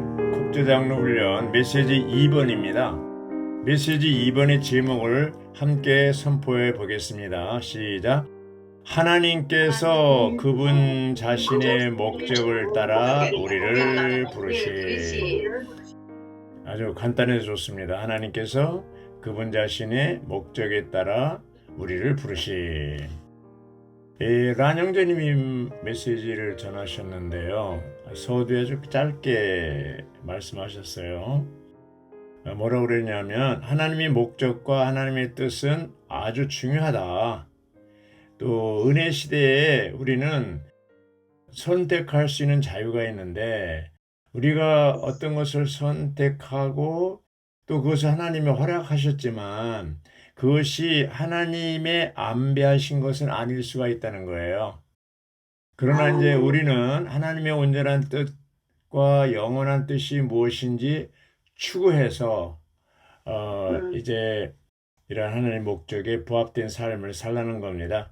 시간 국제장로 훈련 메시지 2번입니다. 메시지 2번의 제목을 함께 선포해 보겠습니다. 시작. 하나님께서 그분 자신의 목적을 따라 우리를 부르시. 아주 간단해서 좋습니다. 하나님께서 그분 자신의 목적에 따라 우리를 부르시. 란영재님이 메시지를 전하셨는데요. 서두에 아주 짧게 말씀하셨어요. 뭐라고 그랬냐면 하나님의 목적과 하나님의 뜻은 아주 중요하다. 또 은혜 시대에 우리는 선택할 수 있는 자유가 있는데 우리가 어떤 것을 선택하고 또 그것을 하나님이 허락하셨지만 그것이 하나님의 안배하신 것은 아닐 수가 있다는 거예요. 그러나 이제 우리는 하나님의 온전한 뜻과 영원한 뜻이 무엇인지 추구해서 이제 이런 하나님의 목적에 부합된 삶을 살라는 겁니다.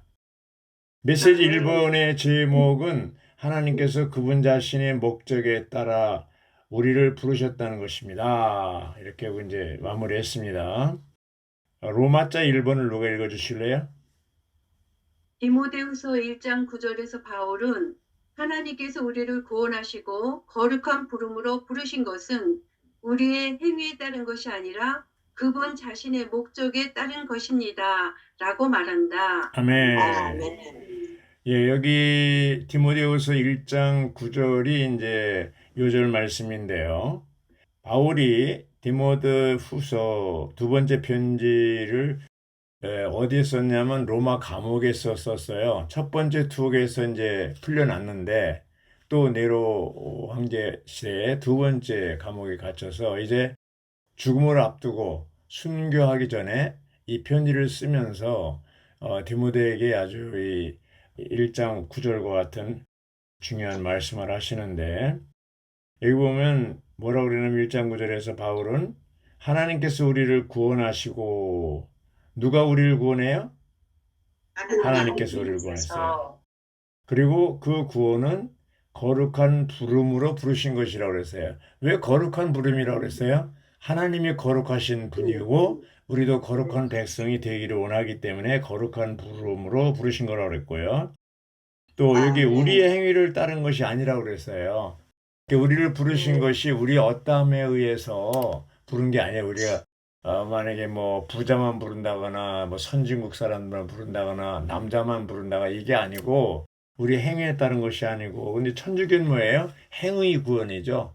메시지 1번의 제목은 하나님께서 그분 자신의 목적에 따라 우리를 부르셨다는 것입니다. 이렇게 이제 마무리했습니다. 로마자 1번을 누가 읽어주실래요? 디모데후서 1장 9절에서 바울은 하나님께서 우리를 구원하시고 거룩한 부름으로 부르신 것은 우리의 행위에 따른 것이 아니라 그분 자신의 목적에 따른 것입니다. 라고 말한다. 아멘. 예, 여기 디모데후서 1장 9절이 이제 요절 말씀인데요. 바울이 디모데후서 두 번째 편지를 어디에 썼냐면 로마 감옥에서 썼어요. 첫 번째 투옥에서 이제 풀려났는데 또 네로 황제 시대에 두 번째 감옥에 갇혀서 이제 죽음을 앞두고 순교하기 전에 이 편지를 쓰면서 디모데에게 아주 이 1장 9절과 같은 중요한 말씀을 하시는데 여기 보면 뭐라고 그러냐면 1장 9절에서 바울은 하나님께서 우리를 구원하시고 누가 우리를 구원해요? 하나님께서 우리를 구원했어요. 그리고 그 구원은 거룩한 부름으로 부르신 것이라고 그랬어요. 왜 거룩한 부름이라고 그랬어요? 하나님이 거룩하신 분이고 우리도 거룩한 백성이 되기를 원하기 때문에 거룩한 부름으로 부르신 거라고 그랬고요. 또 여기 우리의 행위를 따른 것이 아니라고 그랬어요. 우리를 부르신 것이 우리 어떠함에 의해서 부른 게 아니에요. 우리가 만약에 뭐 부자만 부른다거나 뭐 선진국 사람들만 부른다거나 남자만 부른다거나 이게 아니고 우리 행위에 따른 것이 아니고 근데 천주교는 뭐예요? 행의 구원이죠.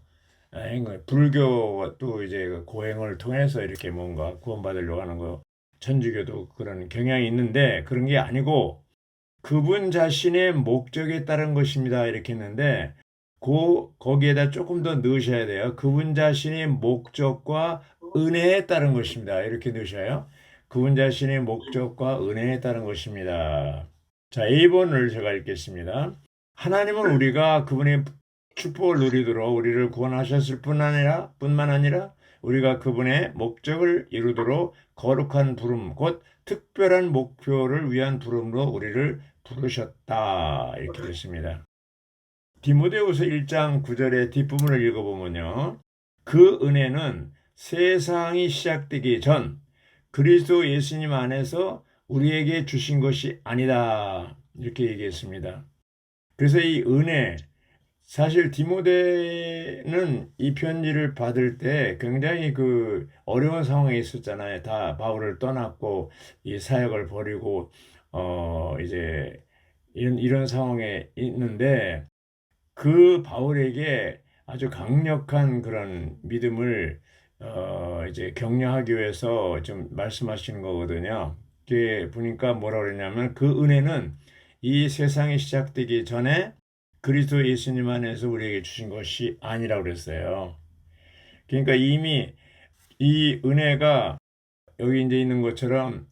행의. 불교도 이제 그 고행을 통해서 이렇게 뭔가 구원받으려고 하는 거. 천주교도 그런 경향이 있는데 그런 게 아니고 그분 자신의 목적에 따른 것입니다. 이렇게 했는데 거기에다 조금 더 넣으셔야 돼요. 그분 자신의 목적과 은혜에 따른 것입니다. 이렇게 넣으셔요. 그분 자신의 목적과 은혜에 따른 것입니다. 자, A번을 제가 읽겠습니다. 하나님은 우리가 그분의 축복을 누리도록 우리를 구원하셨을 뿐만 아니라 우리가 그분의 목적을 이루도록 거룩한 부름, 곧 특별한 목표를 위한 부름으로 우리를 부르셨다. 이렇게 됐습니다. 디모데후서 1장 9절의 뒷부분을 읽어보면요. 그 은혜는 세상이 시작되기 전 그리스도 예수님 안에서 우리에게 주신 것이 아니다. 이렇게 얘기했습니다. 그래서 이 은혜, 사실 디모데는 이 편지를 받을 때 굉장히 그 어려운 상황에 있었잖아요. 다 바울을 떠났고 이 사역을 버리고 이제 이런 상황에 있는데 그 바울에게 아주 강력한 그런 믿음을 이제 격려하기 위해서 좀 말씀하시는 거거든요. 이게 보니까 뭐라 그러냐면 그 은혜는 이 세상이 시작되기 전에 그리스도 예수님 안에서 우리에게 주신 것이 아니라고 그랬어요. 그러니까 이미 이 은혜가 여기 이제 있는 것처럼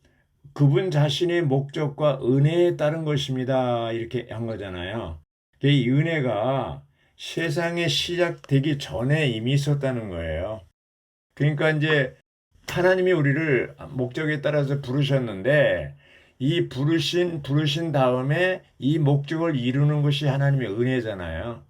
그분 자신의 목적과 은혜에 따른 것입니다. 이렇게 한 거잖아요. 이 은혜가 세상에 시작되기 전에 이미 있었다는 거예요. 그러니까 이제 하나님이 우리를 목적에 따라서 부르셨는데 이 부르신 다음에 이 목적을 이루는 것이 하나님의 은혜잖아요.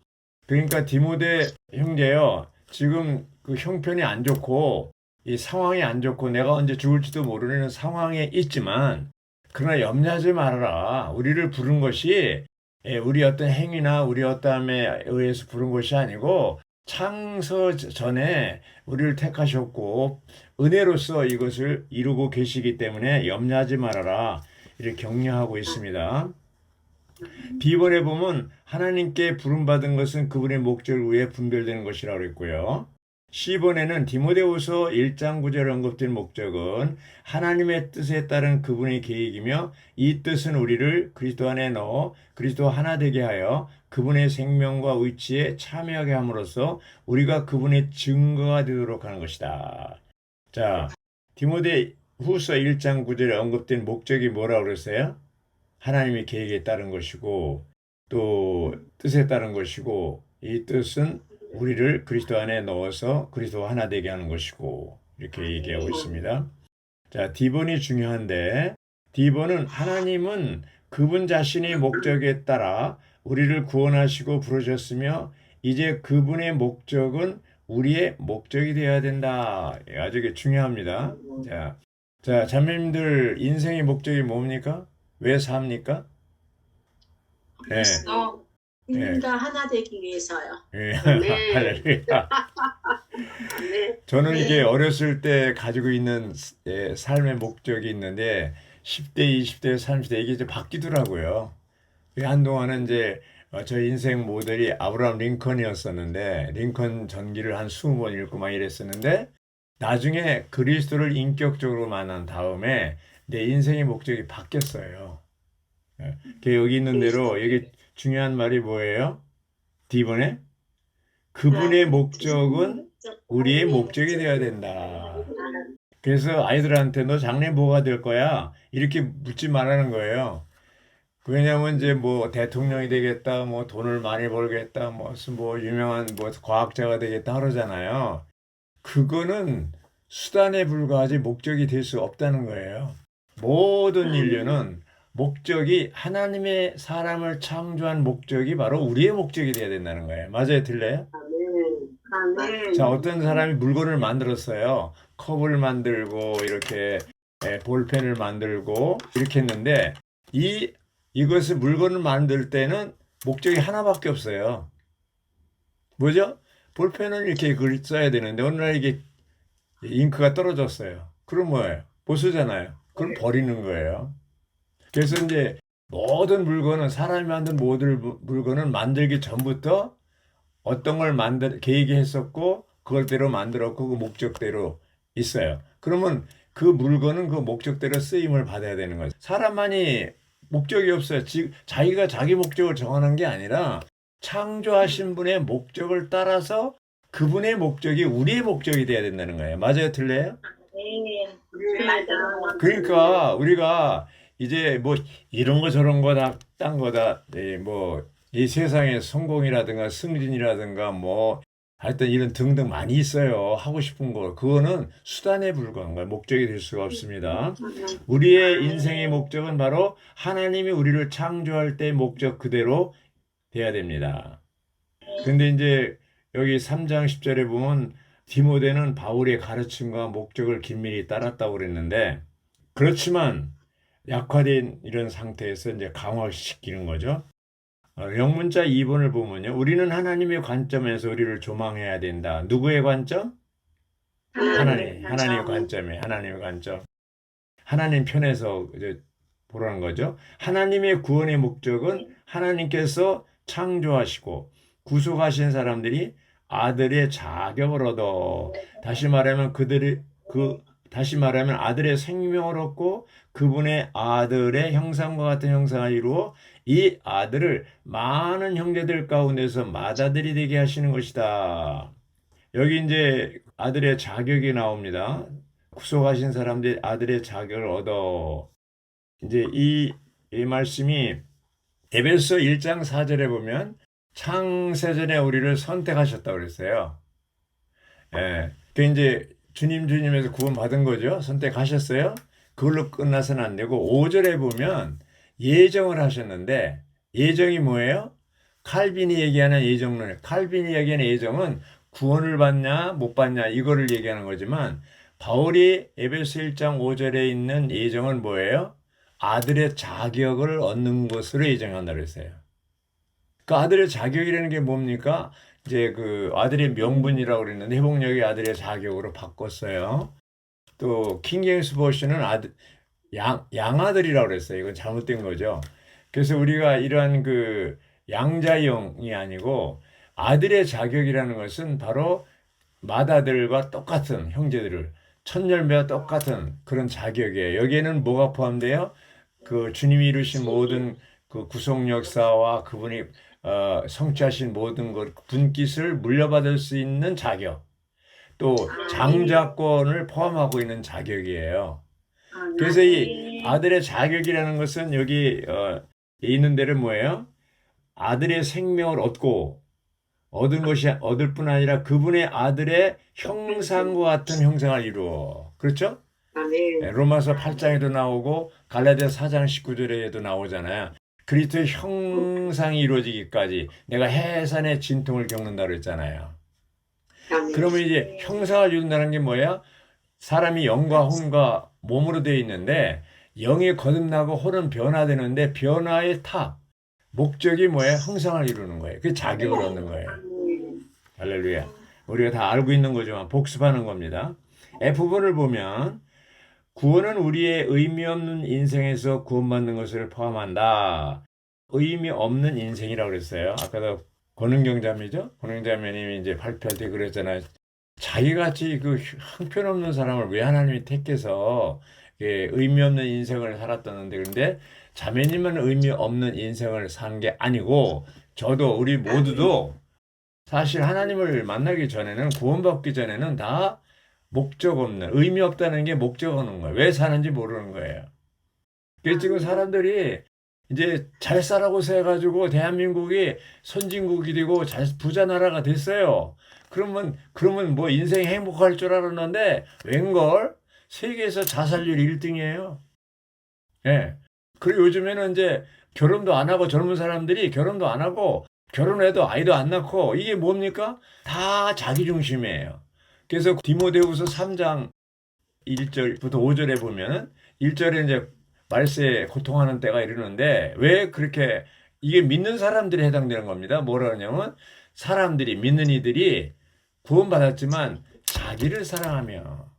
그러니까 디모데 형제요. 지금 그 형편이 안 좋고 이 상황이 안 좋고 내가 언제 죽을지도 모르는 상황에 있지만 그러나 염려하지 말아라. 우리를 부른 것이 우리 어떤 행위나 우리 어떠함에 의해서 부른 것이 아니고 창세 전에 우리를 택하셨고 은혜로서 이것을 이루고 계시기 때문에 염려하지 말아라. 이렇게 격려하고 있습니다. B번에 보면 하나님께 부름받은 것은 그분의 목적을 위해 분별되는 것이라고 했고요. C번에는 디모데후서 1장 9절에 언급된 목적은 하나님의 뜻에 따른 그분의 계획이며 이 뜻은 우리를 그리스도 안에 넣어 그리스도 하나 되게 하여 그분의 생명과 의치에 참여하게 함으로써 우리가 그분의 증거가 되도록 하는 것이다. 자, 디모데후서 1장 9절에 언급된 목적이 뭐라고 그랬어요? 하나님의 계획에 따른 것이고 또 뜻에 따른 것이고 이 뜻은 우리를 그리스도 안에 넣어서 그리스도 하나 되게 하는 것이고 이렇게 얘기하고 있습니다. 자, D번이 중요한데 D번은 하나님은 그분 자신의 목적에 따라 우리를 구원하시고 부르셨으며 이제 그분의 목적은 우리의 목적이 되어야 된다. 아주 중요합니다. 자, 자매님들 인생의 목적이 뭡니까? 왜 삽니까? 네. 주님과 하나 되기 위해서요. 예. 네. 할렐루야. 네. 저는 이게 어렸을 때 가지고 있는 삶의 목적이 있는데 10대, 20대, 30대 이게 이제 바뀌더라고요. 한동안은 이제 저희 인생 모델이 아브라함 링컨이었었는데 링컨 전기를 한 20번 읽고 막 이랬었는데 나중에 그리스도를 인격적으로 만난 다음에 내 인생의 목적이 바뀌었어요. 여기 있는 대로 여기 중요한 말이 뭐예요? D번에 그분의 목적은 우리의 목적이 되어야 된다. 그래서 아이들한테 너 장래 뭐가 될 거야? 이렇게 묻지 말라는 거예요. 왜냐면 이제 뭐 대통령이 되겠다, 뭐 돈을 많이 벌겠다, 뭐 유명한 뭐 과학자가 되겠다 그러잖아요. 그거는 수단에 불과하지 목적이 될 수 없다는 거예요. 모든 인류는 목적이 하나님의 사람을 창조한 목적이 바로 우리의 목적이 돼야 된다는 거예요. 맞아요, 틀려요? 아멘. 자, 어떤 사람이 물건을 만들었어요. 컵을 만들고 이렇게 볼펜을 만들고 이렇게 했는데 이것을 물건을 만들 때는 목적이 하나밖에 없어요. 뭐죠? 볼펜은 이렇게 글 써야 되는데 어느 날 이게 잉크가 떨어졌어요. 그럼 뭐예요? 못 쓰잖아요. 그럼 버리는 거예요. 그래서 이제 모든 물건은 사람이 만든 모든 물건은 만들기 전부터 어떤 걸 계획했었고 그걸대로 만들었고 그 목적대로 있어요. 그러면 그 물건은 그 목적대로 쓰임을 받아야 되는 거예요. 사람만이 목적이 없어요. 자기가 자기 목적을 정하는 게 아니라 창조하신 분의 목적을 따라서 그분의 목적이 우리의 목적이 돼야 된다는 거예요. 맞아요, 틀려요? 네, 맞아요. 그러니까 우리가 이제 뭐 이런 거 저런 거다 딴 거다 뭐 이 세상에 성공이라든가 승진이라든가 뭐 하여튼 이런 등등 많이 있어요. 하고 싶은 거 그거는 수단에 불과한 거예요. 목적이 될 수가 없습니다. 우리의 인생의 목적은 바로 하나님이 우리를 창조할 때 목적 그대로 돼야 됩니다. 근데 이제 여기 3장 10절에 보면 디모데는 바울의 가르침과 목적을 긴밀히 따랐다고 그랬는데 그렇지만 약화된 이런 상태에서 이제 강화시키는 거죠. 영문자 2번을 보면요. 우리는 하나님의 관점에서 우리를 조망해야 된다. 누구의 관점? 하나님의 관점이에요. 하나님의 관점. 하나님 편에서 이제 보라는 거죠. 하나님의 구원의 목적은 하나님께서 창조하시고 구속하신 사람들이 아들의 자격을 얻어 다시 말하면 다시 말하면 아들의 생명을 얻고 그분의 아들의 형상과 같은 형상을 이루어 이 아들을 많은 형제들 가운데서 맏아들이 되게 하시는 것이다. 여기 이제 아들의 자격이 나옵니다. 구속하신 사람들이 아들의 자격을 얻어. 이제 이 말씀이 에베소 1장 4절에 보면 창세전에 우리를 선택하셨다고 그랬어요. 예. 그 이제 주님에서 구원받은 거죠. 선택하셨어요. 그걸로 끝나서는 안 되고 5절에 보면 예정을 하셨는데 예정이 뭐예요? 칼빈이 얘기하는 예정론. 칼빈이 얘기하는 예정은 구원을 받냐 못 받냐 이거를 얘기하는 거지만 바울이 에베소 1장 5절에 있는 예정은 뭐예요? 아들의 자격을 얻는 것으로 예정한다고 했어요. 그 아들의 자격이라는 게 뭡니까? 이제 그 아들의 명분이라고 그랬는데 회복력의 아들의 자격으로 바꿨어요. 또 킹제임스 버전은 양아들이라고 그랬어요. 이건 잘못된 거죠. 그래서 우리가 이러한 그 양자형이 아니고 아들의 자격이라는 것은 바로 맏아들과 똑같은 형제들을 천열매와 똑같은 그런 자격이에요. 여기에는 뭐가 포함돼요? 그 주님이 이루신 모든 그 구속 역사와 그분이 성취하신 모든 것 분깃을 물려받을 수 있는 자격, 또 장자권을 포함하고 있는 자격이에요. 그래서 이 아들의 자격이라는 것은 여기 있는 데는 뭐예요? 아들의 생명을 얻은 것이 얻을 뿐 아니라 그분의 아들의 형상과 같은 형상을 이루어. 그렇죠? 로마서 8장에도 나오고 갈라디아 4장 19절에도 나오잖아요. 그리스도의 형상이 이루어지기까지 내가 해산의 진통을 겪는다고 했잖아요. 그러면 이제 형상을 이룬다는 게 뭐야? 사람이 영과 혼과 몸으로 되어 있는데 영이 거듭나고 혼은 변화되는데 변화의 탑, 목적이 뭐예요? 형상을 이루는 거예요. 그 자격을 얻는 거예요. 할렐루야. 우리가 다 알고 있는 거지만 복습하는 겁니다. F본을 보면 구원은 우리의 의미 없는 인생에서 구원받는 것을 포함한다. 의미 없는 인생이라고 그랬어요. 아까도 권은경 자매죠? 권은경 자매님이 이제 발표할 때 그랬잖아요. 자기같이 그 형편없는 사람을 왜 하나님이 택해서 의미 없는 인생을 살았다는데, 그런데 자매님은 의미 없는 인생을 산 게 아니고 저도 우리 모두도 사실 하나님을 만나기 전에는 구원받기 전에는 다 목적 없는, 의미 없다는 게 목적 없는 거예요. 왜 사는지 모르는 거예요. 그래서 지금 사람들이 이제 잘 살아고 해가지고 대한민국이 선진국이 되고 부자 나라가 됐어요. 그러면 뭐 인생이 행복할 줄 알았는데 웬걸 세계에서 자살률 1등이에요. 예. 그리고 요즘에는 이제 결혼도 안 하고 젊은 사람들이 결혼도 안 하고 결혼해도 아이도 안 낳고 이게 뭡니까? 다 자기 중심이에요. 그래서 디모데후서 3장 1절부터 5절에 보면은 1절에 이제 말세에 고통하는 때가 이르는데 왜 그렇게 이게 믿는 사람들이 해당되는 겁니다. 뭐라 하냐면 사람들이 믿는 이들이 구원받았지만 자기를 사랑하며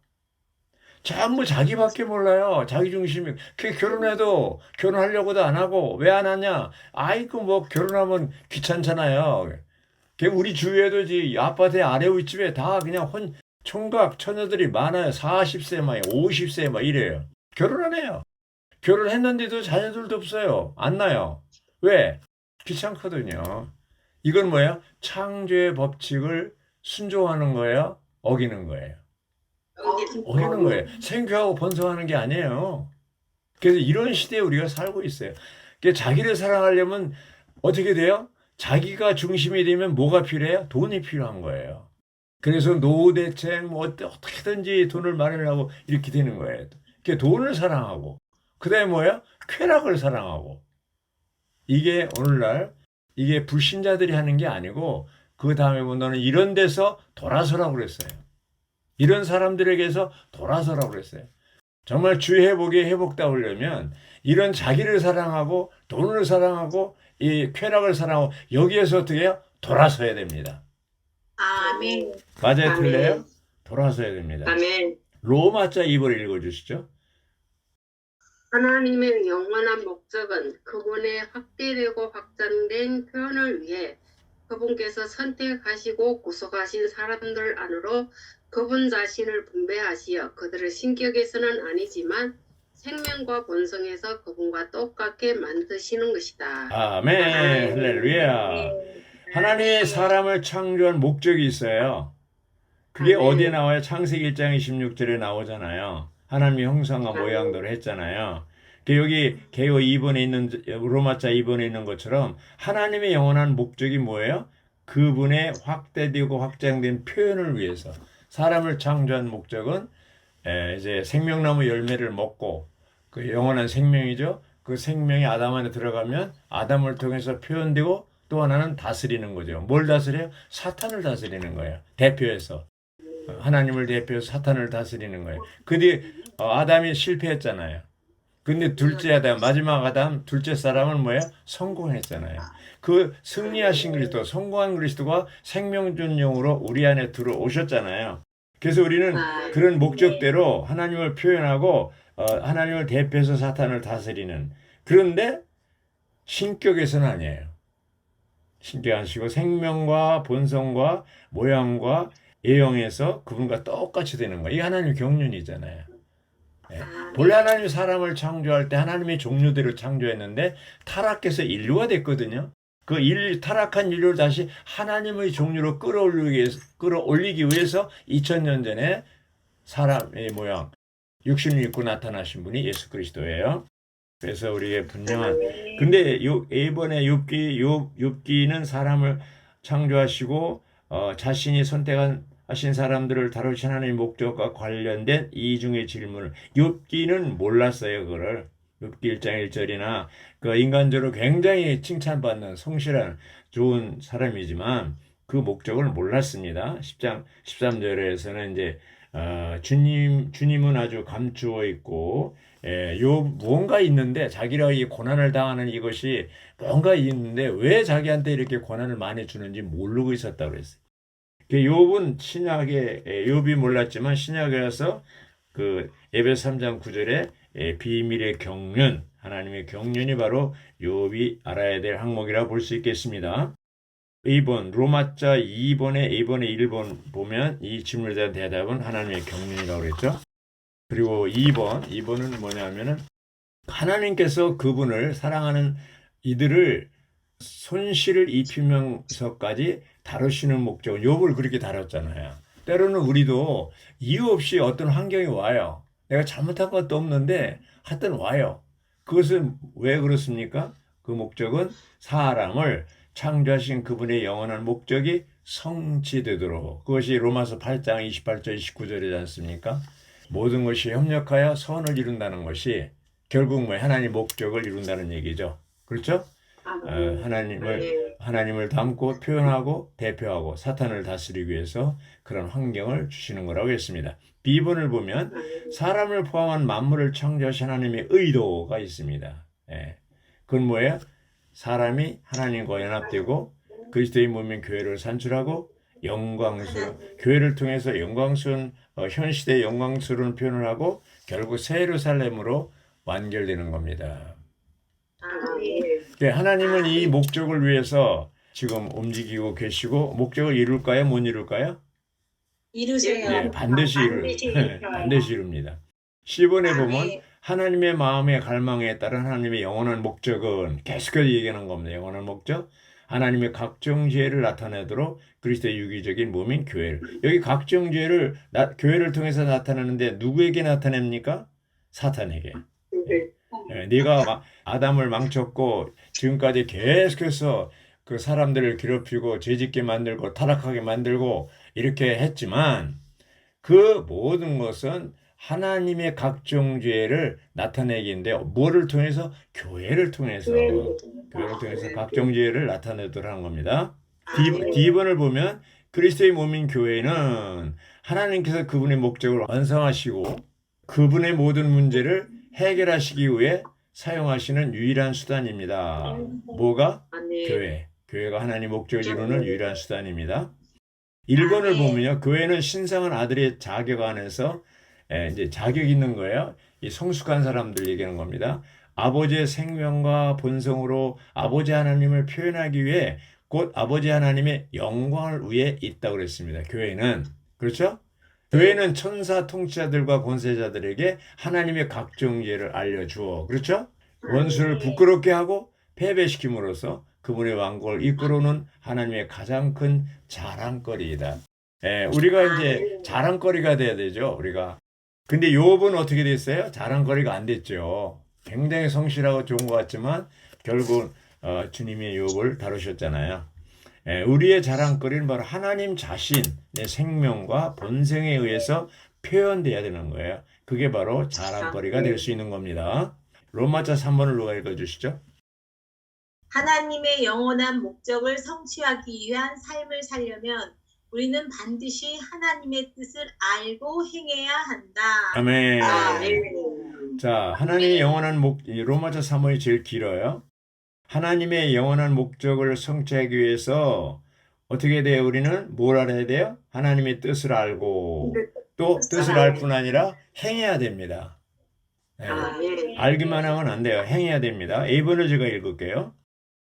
전부 자기밖에 몰라요. 자기 중심이. 결혼해도 결혼하려고도 안 하고 왜 안 하냐? 아이고 뭐 결혼하면 귀찮잖아요. 우리 주위에도 아파트 아래 윗집에 다 그냥 총각 처녀들이 많아요. 40세 막 50세 막 이래요. 결혼 안 해요. 결혼했는데도 자녀들도 없어요. 안 나요. 왜? 귀찮거든요. 이건 뭐예요? 창조의 법칙을 순종하는 거예요? 어기는 거예요? 어기는 거예요. 생교하고 번성하는 게 아니에요. 그래서 이런 시대에 우리가 살고 있어요. 그러니까 자기를 사랑하려면 어떻게 돼요? 자기가 중심이 되면 뭐가 필요해요? 돈이 필요한 거예요. 그래서 노후 대책 뭐 어떻게든지 돈을 마련하고 이렇게 되는 거예요. 그러니까 돈을 사랑하고 그다음에 뭐예요? 쾌락을 사랑하고 이게 오늘날 이게 불신자들이 하는 게 아니고 그 다음에 보면은 이런 데서 돌아서라고 그랬어요. 이런 사람들에게서 돌아서라고 그랬어요. 정말 주 회복에 회복되려면 이런 자기를 사랑하고 돈을 사랑하고 이 쾌락을 사랑하고 여기에서 어떻게 해요? 돌아서야 됩니다. 아멘. 맞아요, 아멘. 틀려요? 돌아서야 됩니다. 아멘. 로마자 2번 읽어주시죠. 하나님의 영원한 목적은 그분의 확대되고 확장된 표현을 위해 그분께서 선택하시고 구속하신 사람들 안으로 그분 자신을 분배하시어 그들을 신격에서는 아니지만 생명과 본성에서 그분과 똑같게 만드시는 것이다. 아멘, 할렐루야. 하나님의 사람을 창조한 목적이 있어요. 그게 아멘. 어디에 나와요? 창세기 1장 26절에 나오잖아요. 하나님의 형상과 모양대로 했잖아요. 여기 개요 2번에 있는 로마자 2번에 있는 것처럼 하나님의 영원한 목적이 뭐예요? 그분의 확대되고 확장된 표현을 위해서 사람을 창조한 목적은 이제 생명나무 열매를 먹고 그 영원한 생명이죠. 그 생명이 아담 안에 들어가면 아담을 통해서 표현되고 또 하나는 다스리는 거죠. 뭘 다스려요? 사탄을 다스리는 거예요. 대표해서. 하나님을 대표해서 사탄을 다스리는 거예요. 근데 아담이 실패했잖아요. 근데 둘째 아담, 마지막 아담, 둘째 사람은 뭐예요? 성공했잖아요. 그 승리하신 그리스도, 성공한 그리스도가 생명 준 영으로 우리 안에 들어오셨잖아요. 그래서 우리는 그런 목적대로 하나님을 표현하고 하나님을 대표해서 사탄을 다스리는. 그런데 신격에서는 아니에요. 신격 아니시고 생명과 본성과 모양과 예형에서 그분과 똑같이 되는 거예요. 이게 하나님의 경륜이잖아요. 예. 본래 하나님이 사람을 창조할 때 하나님의 종류대로 창조했는데 타락해서 인류가 됐거든요. 그 타락한 인류를 다시 하나님의 종류로 끌어올리기 위해서 2000년 전에 사람의 모양, 육신을 입고 나타나신 분이 예수 그리스도예요. 그래서 우리의 분명한, 근데 이번에 욥기는 사람을 창조하시고 자신이 선택하신 사람들을 다루신 하나님의 목적과 관련된 이중의 질문을 욥기는 몰랐어요. 그거를 욥기 1장 1절이나 그 인간적으로 굉장히 칭찬받는 성실한 좋은 사람이지만 그 목적을 몰랐습니다. 10장 13절에서는 이제 주님은 아주 감추어 있고 무언가 있는데 자기가 이 고난을 당하는 이것이 뭔가 있는데 왜 자기한테 이렇게 고난을 많이 주는지 모르고 있었다고 그랬어요. 욥은 신약에 욥이 몰랐지만 신약에 와서 그 에베소 3장 9절에 비밀의 경륜, 하나님의 경륜이 바로 욥이 알아야 될 항목이라고 볼 수 있겠습니다. 2번 로마자 2번에 1번 보면 이 질문에 대한 대답은 하나님의 경륜이라고 그랬죠. 그리고 2번은 뭐냐면은 하나님께서 그분을 사랑하는 이들을 손실을 입히면서까지 다루시는 목적은 욥을 그렇게 다뤘잖아요. 때로는 우리도 이유 없이 어떤 환경이 와요. 내가 잘못한 것도 없는데 하여튼 와요. 그것은 왜 그렇습니까? 그 목적은 사람을 창조하신 그분의 영원한 목적이 성취되도록, 그것이 로마서 8장 28절 29절이지 않습니까? 모든 것이 협력하여 선을 이룬다는 것이 결국 뭐 하나님의 목적을 이룬다는 얘기죠. 그렇죠? 하나님을 담고 표현하고 대표하고 사탄을 다스리기 위해서 그런 환경을 주시는 거라고 했습니다. B번을 보면 사람을 포함한 만물을 창조하신 하나님의 의도가 있습니다. 그건 뭐예요? 사람이 하나님과 연합되고 그리스도의 몸인 교회를 산출하고 교회를 통해서 영광스러운 현 시대의 영광스러운 표현을 하고 결국 새 예루살렘으로 완결되는 겁니다. 하나님은 이 목적을 위해서 지금 움직이고 계시고 목적을 이룰까요? 못 이룰까요? 이루세요. 반드시 이룹니다. 10번에 보면 하나님의 마음의 갈망에 따른 하나님의 영원한 목적은 계속해서 얘기하는 겁니다. 영원한 목적, 하나님의 각종 지혜를 나타내도록 그리스도의 유기적인 몸인 교회를, 여기 각종 지혜를 교회를 통해서 나타내는데 누구에게 나타냅니까? 사탄에게. 네가 아담을 망쳤고 지금까지 계속해서 그 사람들을 괴롭히고 죄짓게 만들고 타락하게 만들고 이렇게 했지만 그 모든 것은 하나님의 각종 죄를 나타내기인데요. 뭐를 통해서? 교회를 통해서 각종 죄를 나타내도록 하는 겁니다. D번을 보면 그리스도의 몸인 교회는 하나님께서 그분의 목적을 완성하시고 그분의 모든 문제를 해결하시기 위해 사용하시는 유일한 수단입니다. 뭐가? 교회가 하나님 목적을 이루는 유일한 수단입니다. 1번을 보면요. 교회는 신성한 아들의 자격 안에서 이제 자격이 있는 거예요. 이 성숙한 사람들 얘기하는 겁니다. 아버지의 생명과 본성으로 아버지 하나님을 표현하기 위해 곧 아버지 하나님의 영광을 위해 있다고 그랬습니다. 교회는. 그렇죠? 교회는 천사 통치자들과 권세자들에게 하나님의 각종 예를 알려주어, 그렇죠? 원수를 부끄럽게 하고 패배시킴으로써 그분의 왕국을 이끌어오는 하나님의 가장 큰 자랑거리이다. 우리가 이제 자랑거리가 돼야 되죠, 우리가. 근데 욥은 어떻게 됐어요? 자랑거리가 안 됐죠. 굉장히 성실하고 좋은 것 같지만 결국 주님이 욥을 다루셨잖아요. 우리의 자랑거리는 바로 하나님 자신의 생명과 본성에 의해서 표현돼야 되는 거예요. 그게 바로 자랑거리가 될 수 있는 겁니다. 로마자 3번을 누가 읽어주시죠? 하나님의 영원한 목적을 성취하기 위한 삶을 살려면 우리는 반드시 하나님의 뜻을 알고 행해야 한다. 아멘. 아멘. 자, 하나님의 영원한 로마서 3호이 제일 길어요. 하나님의 영원한 목적을 성취하기 위해서 어떻게 돼요? 우리는 뭘 알아야 돼요? 하나님의 뜻을 알고 또 뜻을 알 뿐 아니라 행해야 됩니다. 네. 알기만 하면 안 돼요. 행해야 됩니다. A번을 제가 읽을게요.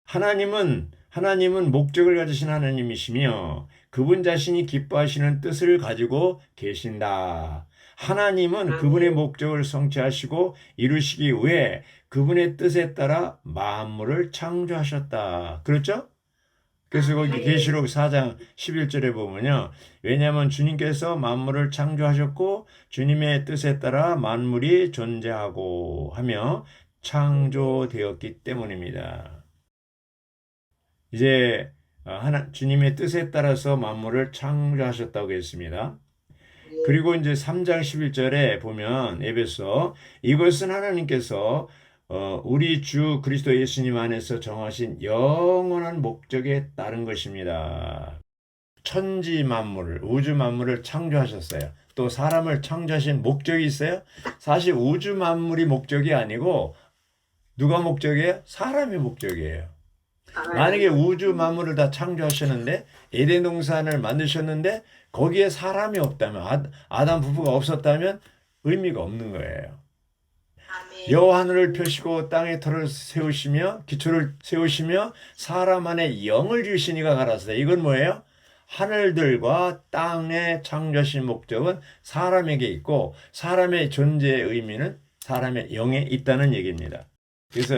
하나님은 목적을 가지신 하나님이시며 그분 자신이 기뻐하시는 뜻을 가지고 계신다. 하나님은 그분의 목적을 성취하시고 이루시기 위해 그분의 뜻에 따라 만물을 창조하셨다. 그렇죠? 그래서 거기 계시록 4장 11절에 보면요. 왜냐하면 주님께서 만물을 창조하셨고 주님의 뜻에 따라 만물이 존재하고 하며 창조되었기 때문입니다. 이제 주님의 뜻에 따라서 만물을 창조하셨다고 했습니다. 그리고 이제 3장 11절에 보면 에베소 이것은 하나님께서 우리 주 그리스도 예수님 안에서 정하신 영원한 목적에 따른 것입니다. 천지 만물, 우주 만물을 창조하셨어요. 또 사람을 창조하신 목적이 있어요? 사실 우주 만물이 목적이 아니고 누가 목적이에요? 사람이 목적이에요. 만약에 우주 만물을 다 창조하셨는데 에덴 동산을 만드셨는데 거기에 사람이 없다면 아담 부부가 없었다면 의미가 없는 거예요. 여호와 하늘을 펴시고 땅에 터를 세우시며 기초를 세우시며 사람 안에 영을 주시니가 가라사대. 이건 뭐예요? 하늘들과 땅의 창조하신 목적은 사람에게 있고 사람의 존재의 의미는 사람의 영에 있다는 얘기입니다. 그래서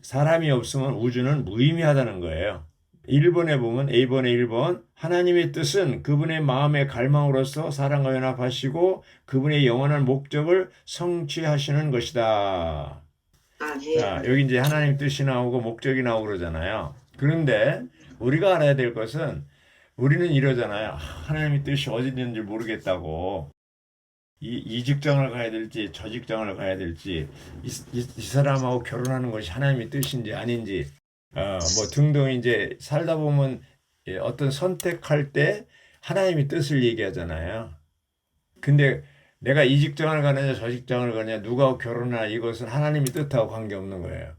사람이 없으면 우주는 무의미하다는 거예요. 1번에 보면 A번의 1번 하나님의 뜻은 그분의 마음의 갈망으로서 사람과 연합하시고 그분의 영원한 목적을 성취하시는 것이다. 자, 여기 이제 하나님 뜻이 나오고 목적이 나오고 그러잖아요. 그런데 우리가 알아야 될 것은 우리는 이러잖아요. 하나님의 뜻이 어디 있는지 모르겠다고. 이 직장을 가야 될지 저 직장을 가야 될지 이 사람하고 결혼하는 것이 하나님의 뜻인지 아닌지 뭐 등등 이제 살다 보면 어떤 선택할 때 하나님의 뜻을 얘기하잖아요. 근데 내가 이 직장을 가느냐 저 직장을 가느냐 누가 결혼하냐 이것은 하나님의 뜻하고 관계없는 거예요.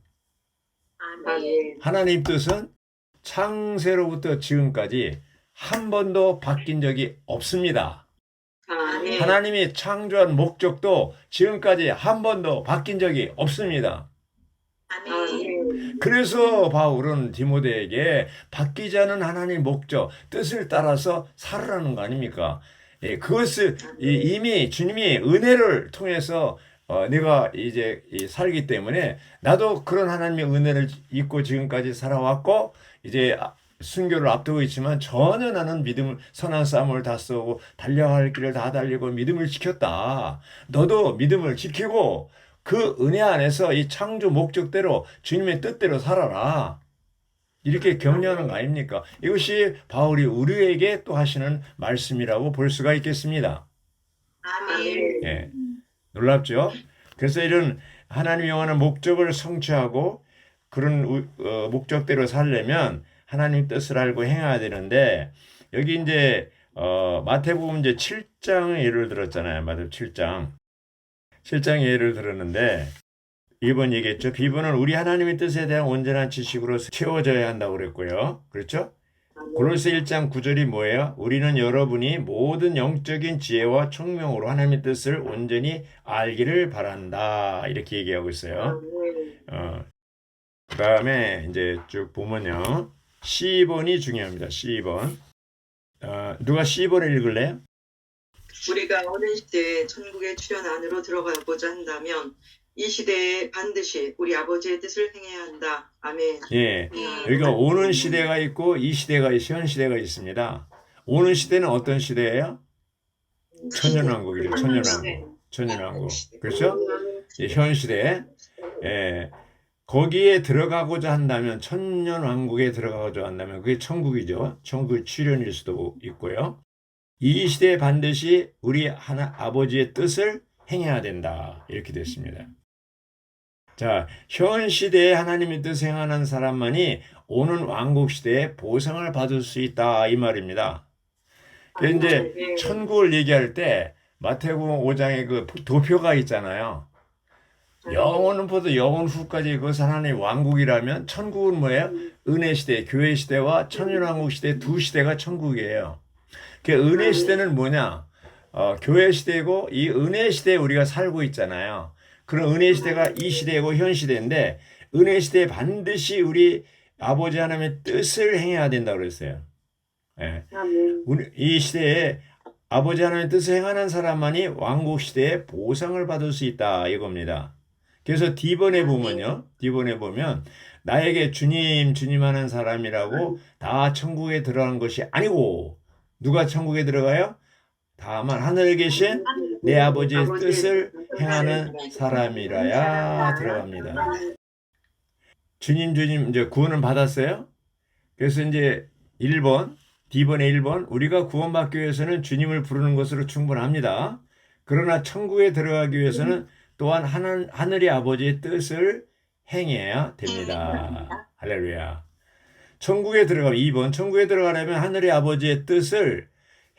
하나님 뜻은 창세로부터 지금까지 한 번도 바뀐 적이 없습니다. 하나님이 창조한 목적도 지금까지 한 번도 바뀐 적이 없습니다. 그래서 바울은 디모데에게 바뀌지 않은 하나님의 목적, 뜻을 따라서 살으라는 거 아닙니까? 그것을 이미 주님이 은혜를 통해서 내가 이제 살기 때문에 나도 그런 하나님의 은혜를 입고 지금까지 살아왔고 이제 순교를 앞두고 있지만 전혀 나는 선한 싸움을 다 싸우고 달려갈 길을 다 달리고 믿음을 지켰다. 너도 믿음을 지키고 그 은혜 안에서 이 창조 목적대로 주님의 뜻대로 살아라. 이렇게 격려하는 거 아닙니까? 이것이 바울이 우리에게 또 하시는 말씀이라고 볼 수가 있겠습니다. 예, 놀랍죠? 그래서 이런 하나님의 영원한 목적을 성취하고 그런 목적대로 살려면 하나님 뜻을 알고 행해야 되는데 여기 이제 마태복음 이제 7장의 예를 들었잖아요. 마태복음 7장 예를 들었는데 이번 얘기했죠. 비번은 우리 하나님의 뜻에 대한 온전한 지식으로 채워져야 한다고 그랬고요. 그렇죠? 골로새 1장 9절이 뭐예요? 우리는 여러분이 모든 영적인 지혜와 총명으로 하나님의 뜻을 온전히 알기를 바란다. 이렇게 얘기하고 있어요. 그 다음에 이제 쭉 보면요. C번이 중요합니다. C번. 누가 C번을 읽을래요? 우리가 어느 시대에 천국의 출현 안으로 들어가고자 한다면 이 시대에 반드시 우리 아버지의 뜻을 행해야 한다. 아멘. 예, 여기가 오는 시대가 있고 이 시대가 현 시대가 있습니다. 오는 시대는 어떤 시대예요? 천년왕국이죠. 천년왕국. 그렇죠? 예, 현 시대. 예. 거기에 들어가고자 한다면 천년왕국에 들어가고자 한다면 그게 천국이죠. 천국의 출현일 수도 있고요. 이 시대에 반드시 우리 아버지의 뜻을 행해야 된다. 이렇게 됐습니다. 자, 현 시대에 하나님의 뜻을 행하는 사람만이 오는 왕국 시대에 보상을 받을 수 있다 이 말입니다. 그래서 이제 네. 천국을 얘기할 때 마태복음 5장에 그 도표가 있잖아요. 영원부터 영원 후까지 그것은 하나님의 왕국이라면 천국은 뭐예요? 은혜 시대, 교회 시대와 천년왕국 시대 두 시대가 천국이에요. 그 은혜 시대는 뭐냐? 교회 시대고 이 은혜 시대에 우리가 살고 있잖아요. 그런 은혜 시대가 이 시대고 현 시대인데 은혜 시대에 반드시 우리 아버지 하나님의 뜻을 행해야 된다고 그랬어요. 예. 이 시대에 아버지 하나님의 뜻을 행하는 사람만이 왕국 시대에 보상을 받을 수 있다 이겁니다. 그래서 D번에 보면 나에게 주님 주님 하는 사람이라고 다 천국에 들어가는 것이 아니고 누가 천국에 들어가요? 다만 하늘에 계신 내 아버지의 뜻을 행하는 사람이라야 들어갑니다. 주님 주님 이제 구원은 받았어요. 그래서 이제 1번 D번의 1번 우리가 구원받기 위해서는 주님을 부르는 것으로 충분합니다. 그러나 천국에 들어가기 위해서는 또한 하늘의 아버지의 뜻을 행해야 됩니다. 할렐루야. 천국에 들어가면 2번 천국에 들어가려면 하늘의 아버지의 뜻을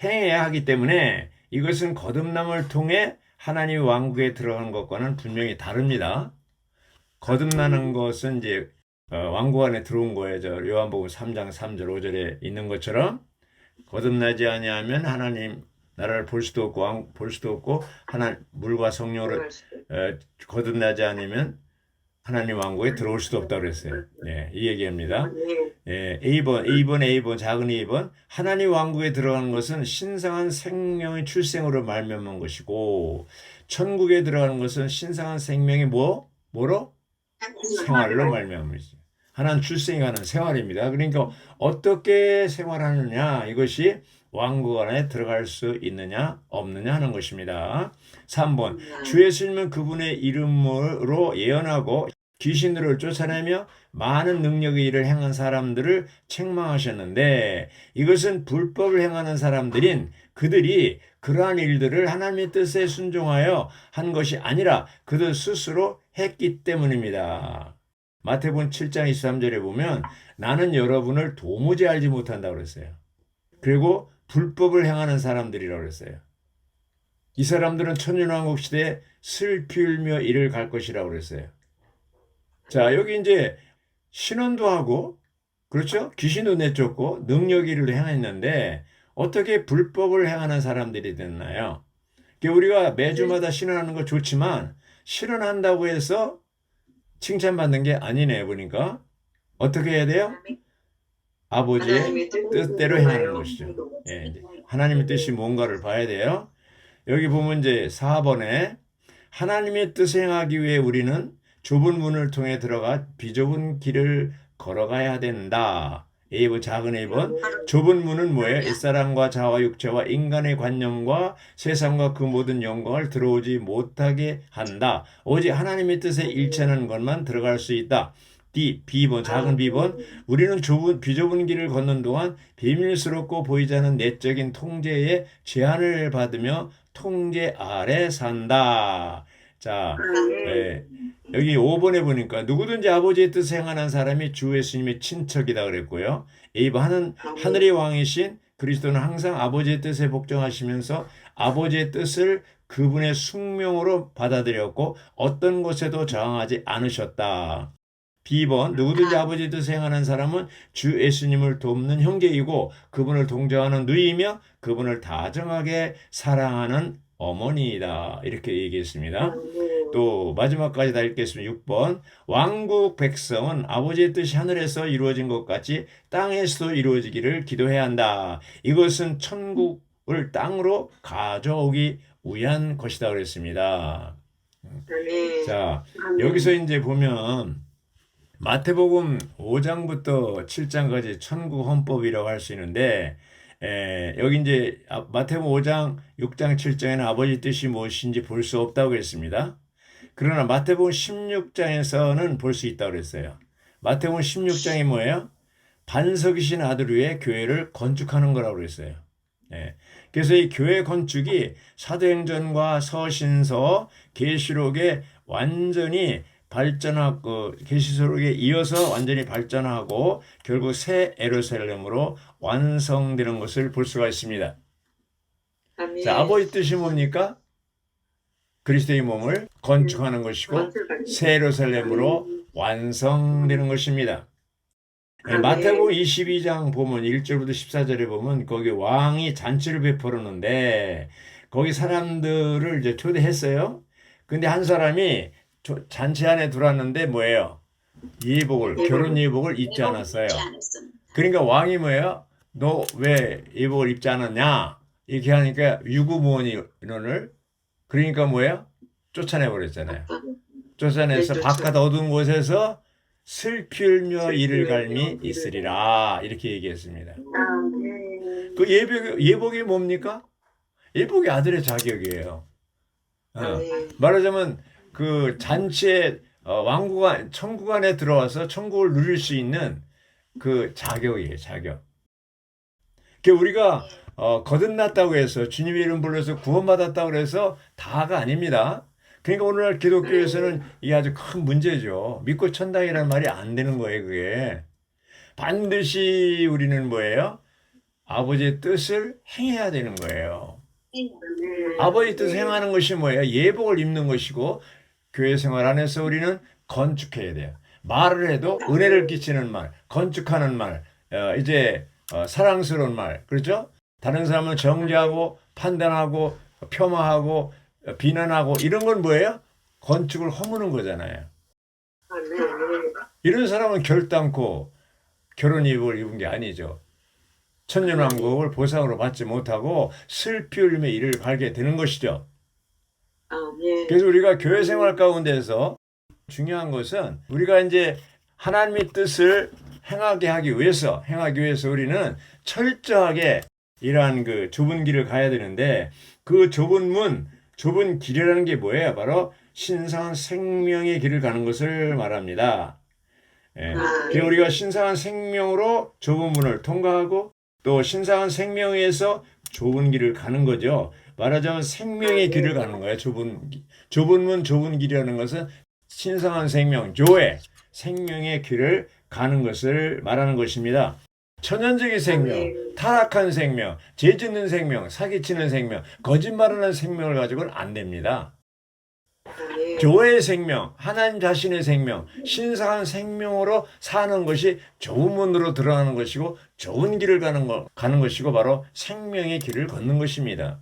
행해야 하기 때문에 이것은 거듭남을 통해 하나님의 왕국에 들어가는 것과는 분명히 다릅니다. 거듭나는 것은 이제 왕국 안에 들어온 거예요. 저 요한복음 3장 3절 5절에 있는 것처럼 거듭나지 아니하면 하나님 나라를 볼 수도 없고 하나님 물과 성령으로 거듭나지 않으면 하나님 왕국에 들어올 수도 없다고 그랬어요. 네, 이 얘기입니다. 예, A번, 작은 A번. 하나님 왕국에 들어가는 것은 신성한 생명의 출생으로 말미암은 것이고 천국에 들어가는 것은 신성한 생명의 뭐로? 생활로 말미암은 것이죠. 하나는 출생이 가는 생활입니다. 그러니까 어떻게 생활하느냐 이것이 왕국 안에 들어갈 수 있느냐 없느냐 하는 것입니다. 3번 주 예수님은 그분의 이름으로 예언하고 귀신들을 쫓아내며 많은 능력의 일을 행한 사람들을 책망하셨는데 이것은 불법을 행하는 사람들인 그들이 그러한 일들을 하나님의 뜻에 순종하여 한 것이 아니라 그들 스스로 했기 때문입니다. 마태복음 7장 23절에 보면 나는 여러분을 도무지 알지 못한다고 그랬어요. 그리고 불법을 행하는 사람들이라고 그랬어요. 이 사람들은 천년왕국 시대에 슬피 울며 이를 갈 것이라고 그랬어요. 자, 여기 이제 신원도 하고 그렇죠? 귀신도 내쫓고 능력일을 행했는데 어떻게 불법을 행하는 사람들이 됐나요? 우리가 매주마다 신원하는 거 좋지만 신원한다고 해서 칭찬받는 게 아니네 보니까 어떻게 해야 돼요? 아버지의 뜻대로 행하는 것이죠. 예, 이제 하나님의 뜻이 뭔가를 봐야 돼요. 여기 보면 이제 4번에 하나님의 뜻을 행하기 위해 우리는 좁은 문을 통해 들어가 비좁은 길을 걸어가야 된다. A번, 작은 A번. 좁은 문은 뭐예요? 옛사람과 자아 육체와 인간의 관념과 세상과 그 모든 영광을 들어오지 못하게 한다. 오직 하나님의 뜻에 일치하는 것만 들어갈 수 있다. B번, 작은 B번. 우리는 비좁은 길을 걷는 동안 비밀스럽고 보이지 않는 내적인 통제에 제한을 받으며 통제 아래 산다. 자, 네. 여기 5번에 보니까 누구든지 아버지의 뜻을 행하는 사람이 주 예수님의 친척이다 그랬고요. A번 하늘의 왕이신 그리스도는 항상 아버지의 뜻에 복종하시면서 아버지의 뜻을 그분의 숙명으로 받아들였고 어떤 곳에도 저항하지 않으셨다. B번 누구든지 아버지의 뜻을 행하는 사람은 주 예수님을 돕는 형제이고 그분을 동정하는 누이이며 그분을 다정하게 사랑하는 어머니이다. 이렇게 얘기했습니다. 또 마지막까지 다 읽겠습니다. 6번 왕국 백성은 아버지의 뜻이 하늘에서 이루어진 것 같이 땅에서도 이루어지기를 기도해야 한다. 이것은 천국을 땅으로 가져오기 위한 것이다 그랬습니다. 자, 여기서 이제 보면 마태복음 5장부터 7장까지 천국 헌법이라고 할 수 있는데 여기 이제 마태복음 5장, 6장, 7장에는 아버지 뜻이 무엇인지 볼 수 없다고 했습니다. 그러나 마태복음 16장에서는 볼 수 있다고 그랬어요. 마태복음 16장이 뭐예요? 반석이신 아들 위에 교회를 건축하는 거라고 그랬어요. 그래서 이 교회 건축이 사도행전과 서신서, 계시록에 완전히 발전하고 계시록에 이어서 완전히 발전하고 결국 새 예루살렘으로 완성되는 것을 볼 수가 있습니다. 아멘. 자, 아버지 뜻이 뭡니까? 그리스도의 몸을 건축하는 것이고 새 예루살렘으로 완성되는 것입니다. 네, 마태복음 22장 보면 1절부터 14절에 보면 거기 왕이 잔치를 베풀었는데 거기 사람들을 이제 초대했어요. 근데 한 사람이 잔치 안에 들어왔는데 뭐예요? 결혼 예복을 입지 않았어요. 그러니까 왕이 뭐예요? 너 왜 예복을 입지 않았냐? 이렇게 하니까 유구무원인을 그러니까 뭐예요? 쫓아내 버렸잖아요. 쫓아내서 네, 바깥 어두운 곳에서 슬피울며 이를 갈미 있으리라 이렇게 얘기했습니다. 그 예복이 뭡니까? 예복이 아들의 자격이에요. 말하자면 그 잔치에 천국 안에 들어와서 천국을 누릴 수 있는 그 자격이에요. 자격. 그 우리가 거듭났다고 해서 주님의 이름 불러서 구원받았다고 해서 다가 아닙니다. 그러니까 오늘날 기독교에서는 이게 아주 큰 문제죠. 믿고 천당이라는 말이 안 되는 거예요, 그게. 반드시 우리는 뭐예요? 아버지의 뜻을 행해야 되는 거예요. 아버지 뜻을 행하는 것이 뭐예요? 예복을 입는 것이고 교회 생활 안에서 우리는 건축해야 돼요. 말을 해도 은혜를 끼치는 말, 건축하는 말, 사랑스러운 말, 그렇죠? 다른 사람을 정죄하고 판단하고 폄하하고 비난하고 이런 건 뭐예요? 건축을 허무는 거잖아요. 이런 사람은 결단코 결혼 예복을 입은 게 아니죠. 천년왕국을 보상으로 받지 못하고 슬피 울며 이를 갈게 되는 것이죠. 그래서 우리가 교회 생활 가운데서 중요한 것은 우리가 이제 하나님의 뜻을 행하기 위해서 우리는 철저하게 이러한 그 좁은 길을 가야 되는데 그 좁은 길이라는 게 뭐예요? 바로 신성한 생명의 길을 가는 것을 말합니다. 그래서 우리가 신성한 생명으로 좁은 문을 통과하고 또 신성한 생명에서 좁은 길을 가는 거죠. 말하자면 생명의 길을 가는 거예요. 좁은 문, 좁은 길이라는 것은 신성한 생명, 조회, 생명의 길을 가는 것을 말하는 것입니다. 천연적인 생명, 타락한 생명, 죄짓는 생명, 사기치는 생명, 거짓말하는 생명을 가지고는 안 됩니다. 교회의 생명, 하나님 자신의 생명, 신성한 생명으로 사는 것이 좁은 문으로 들어가는 것이고 좁은 길을 가는 것이고 바로 생명의 길을 걷는 것입니다.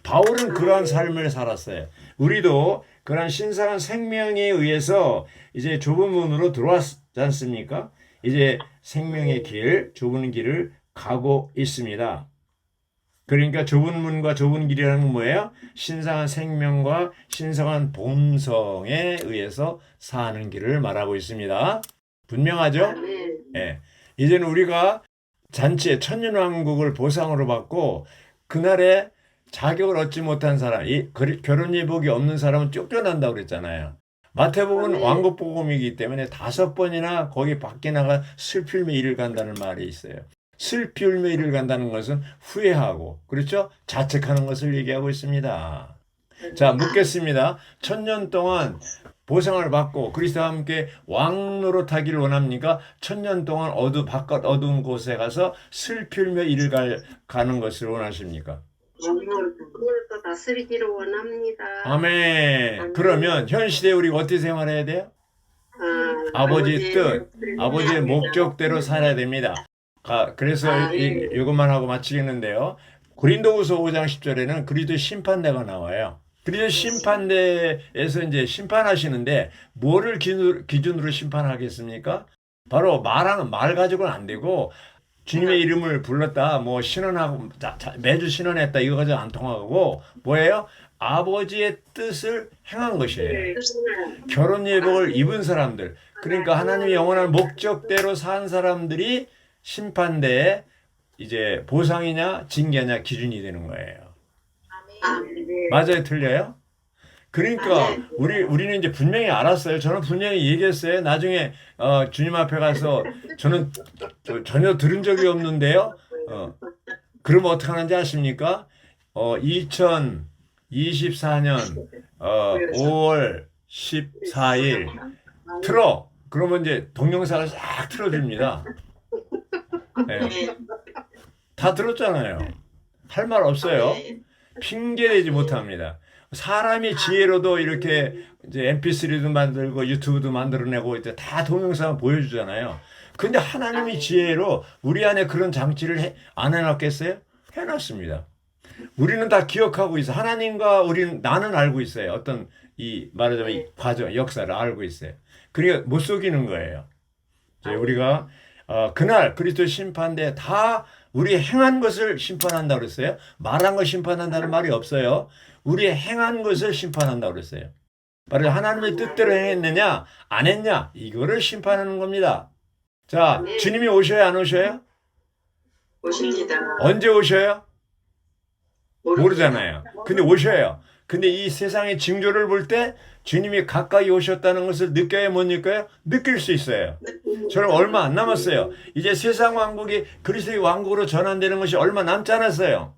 바울은 그러한 삶을 살았어요. 우리도 그러한 신성한 생명에 의해서 이제 좁은 문으로 들어왔지 않습니까? 이제 생명의 길, 좁은 길을 가고 있습니다. 그러니까 좁은 문과 좁은 길이라는 건 뭐예요? 신성한 생명과 신성한 본성에 의해서 사는 길을 말하고 있습니다. 분명하죠? 예. 이제는 우리가 잔치에 천년왕국을 보상으로 받고 그날에 자격을 얻지 못한 사람, 결혼 예복이 없는 사람은 쫓겨난다고 그랬잖아요. 마태복음은 왕국복음이기 때문에 5번이나 거기 밖에 나가 슬피 울며 이를 간다는 말이 있어요. 슬피 울며 이를 간다는 것은 후회하고, 그렇죠? 자책하는 것을 얘기하고 있습니다. 자, 묻겠습니다. 1000년 동안 보상을 받고 그리스도와 함께 왕 노릇하기를 원합니까? 1000년 동안 바깥 어두운 곳에 가서 슬피 울며 이를 가는 것을 원하십니까? 그걸 다스리기를 원합니다. 아멘. 그러면 현 시대에 우리가 어떻게 생활해야 돼요? 아버지의 뜻, 아버지의 목적대로 살아야 됩니다. 그래서 이것만 하고 마치겠는데요. 고린도후서 5장 10절에는 그리스도 심판대가 나와요. 그리스도 심판대에서 이제 심판하시는데 뭐를 기준으로 심판하겠습니까? 바로 말 가지고는 안 되고 주님의 이름을 불렀다, 뭐 신원하고 매주 신원했다 이거 가지고 안 통하고 뭐예요? 아버지의 뜻을 행한 것이에요. 결혼 예복을 입은 사람들, 그러니까 하나님의 영원한 목적대로 산 사람들이 심판대에 이제 보상이냐 징계냐 기준이 되는 거예요. 맞아요, 틀려요? 그러니까 우리는 이제 분명히 알았어요. 저는 분명히 얘기했어요. 나중에 주님 앞에 가서 저는 전혀 들은 적이 없는데요. 그러면 어떻게 하는지 아십니까? 2024년 5월 14일 틀어. 그러면 이제 동영상을 싹 틀어줍니다. 네. 아멘. 다 들었잖아요. 할 말 없어요. 아멘. 핑계대지 못합니다. 사람이 지혜로도 이렇게 이제 MP3도 만들고 유튜브도 만들어내고 이제 다 동영상 보여주잖아요. 근데 하나님이 지혜로 우리 안에 그런 장치를 안 해놨겠어요? 해놨습니다. 우리는 다 기억하고 있어. 하나님과 나는 알고 있어요. 어떤 이 말하자면 이 과정, 역사를 알고 있어요. 그러니까 못 속이는 거예요. 이제 우리가 그날 그리스도 심판대 다 우리 행한 것을 심판한다 그랬어요. 말한 것 심판한다는 말이 없어요. 우리 행한 것을 심판한다 그랬어요. 바로 하나님의 뜻대로 행했느냐 안 했냐 이거를 심판하는 겁니다. 자, 주님이 오셔요 안 오셔요? 오십니다. 언제 오셔요? 모릅니다. 모르잖아요. 근데 오셔요. 근데 이 세상의 징조를 볼 때 주님이 가까이 오셨다는 것을 느껴야 못 느껴요? 느낄 수 있어요. 저는 얼마 안 남았어요. 이제 세상 왕국이 그리스도의 왕국으로 전환되는 것이 얼마 남지 않았어요.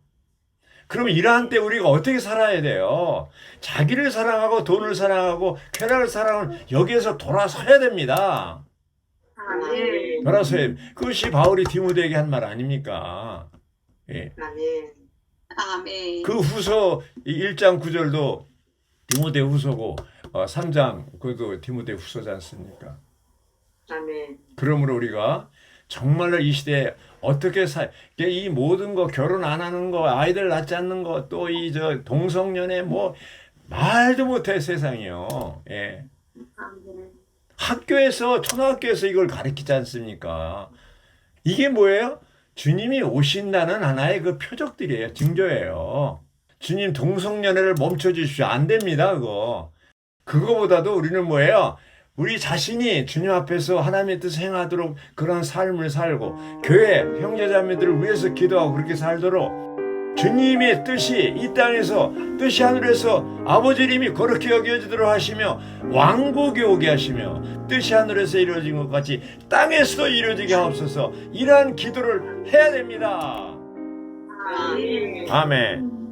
그러면 이러한 때 우리가 어떻게 살아야 돼요? 자기를 사랑하고 돈을 사랑하고 쾌락을 사랑하는 여기에서 돌아서야 됩니다. 아멘. 돌아서야 그것이 바울이 디모데에게 한 말 아닙니까? 예. 아멘. 아멘. 그 후서 1장 9절도 디모데 후서고 3장 그것도 디모데 후서지 않습니까? 아멘. 그러므로 우리가 정말로 이 시대에 어떻게 이 모든 거 결혼 안 하는 거 아이들 낳지 않는 거 또 이 저 동성연애 뭐 말도 못해 세상이요. 예. 학교에서 초등학교에서 이걸 가르치지 않습니까? 이게 뭐예요? 주님이 오신다는 하나의 그 표적들이에요. 징조예요. 주님 동성연애를 멈춰주십시오. 안 됩니다. 그거보다도 우리는 뭐예요? 우리 자신이 주님 앞에서 하나님의 뜻을 행하도록 그런 삶을 살고 교회 형제자매들을 위해서 기도하고 그렇게 살도록 주님의 뜻이 이 땅에서 뜻이 하늘에서 아버지님이 거룩히 여겨지도록 하시며 왕국이 오게 하시며 뜻이 하늘에서 이루어진 것 같이 땅에서도 이루어지게 하옵소서. 이러한 기도를 해야 됩니다. 아멘. 아멘.